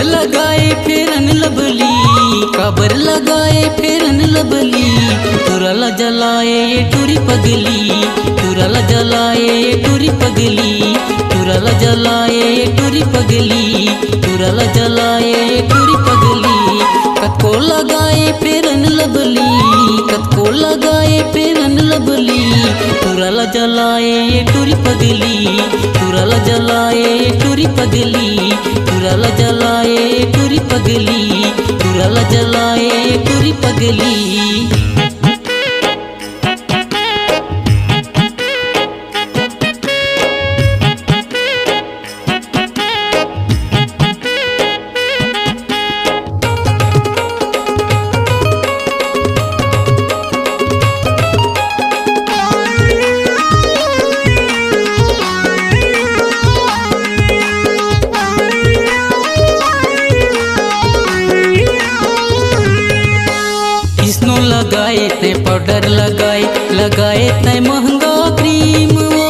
लगाए फेरन लवली, काबर लगाए फेरन लवली, तुरला जलाए ये टूरी पगली, तुरला जलाए ये टूरी पगली, तुरला जलाए ये टूरी पगली, तुरला जलाए ये टूरी पगली। कतको लगाए फेरन लवली, कतको लगाए फेरन लवली, तुरला जलाए ये टूरी पगली, तुरला जलाए ये टूरी पगली, तुरला जलाए ये टूरी पगली, तुरला जलाए ये टूरी पगली। लगाए ते पाउडर लगाए, लगाए ते महंगा क्रीम वो,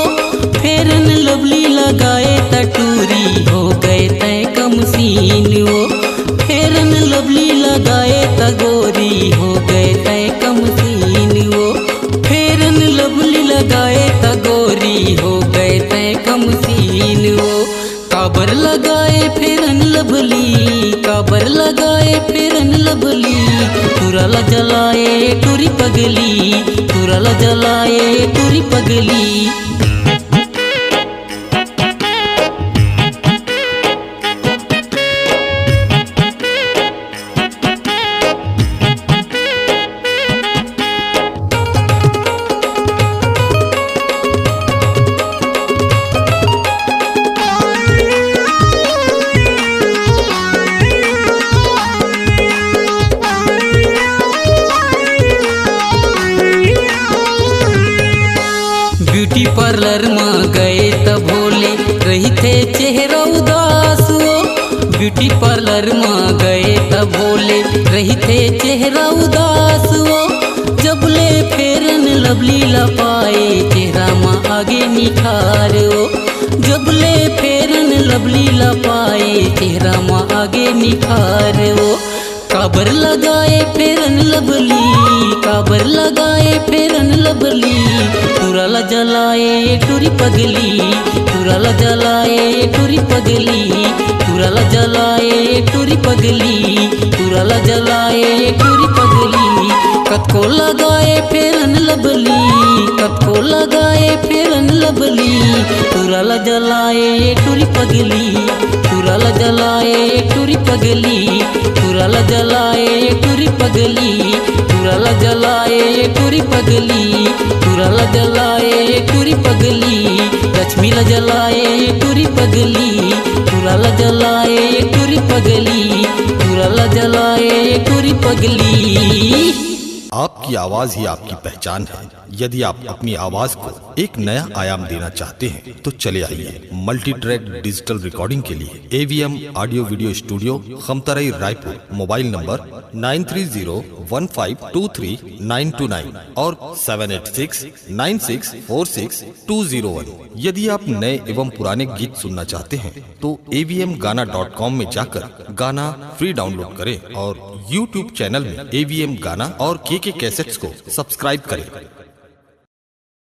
फेरन लवली लगाए ते टूरी हो गए ते कम सीन वो, फेरन लवली लगाए ते गोरी हो गए ते कम सीन वो, फेरन लवली लगाए ते गोरी हो गए ते कम सीन वो। काबर लगाए फेरन लवली, काबर लगाए फेरन लवली, तुरला जलाए टूरी पगली, तुरला जलाए टूरी पगली। ब्यूटी पार्लर में गए तब भोले रही थे चेहरा उदास वो, ब्यूटी पार्लर में गए तब भोले रही थे चेहरा उदास वो, जब ले फेरन लवली लपाए चेहरा में आगे निखार वो, जब ले फेरन लवली लपाए चेहरा में आगे निखार वो। काबर लगाए फेरन लवली, काबर लगाए फेरन लवली, तुरला जलाए टूरी पगली, तुरला जलाए टूरी पगली, तुरला जलाए टूरी पगली, तुरला जलाए टूरी पगली। कतको लगाए फेरन लवली, कतको लगाए फेरन लवली, तुरला जलाए टूरी पगली, तुरला जलाए टूरी पगली, तुरला जलाए टूरी पगली, तुरला जलाए टूरी पगली, तुरला जलाए टूरी पगली, लक्ष्मी ला जलाए टूरी पगली, तुरला जलाए टूरी पगली, तुरला जलाए टूरी पगली। आपकी आवाज ही आपकी पहचान है। यदि आप अपनी आवाज को एक नया आयाम देना चाहते हैं तो चले आइए मल्टी ट्रैक डिजिटल रिकॉर्डिंग के लिए AVM audio video studio Khamtarai Raipur. Mobile number 9301523929 और 7869646201। यदि आप नए एवं पुराने गीत सुनना चाहते हैं तो avmgana.com में जाकर गाना फ्री डाउनलोड करें और YouTube चैनल में AVM गाना और KK कैसेट्स को सब्सक्राइब करें।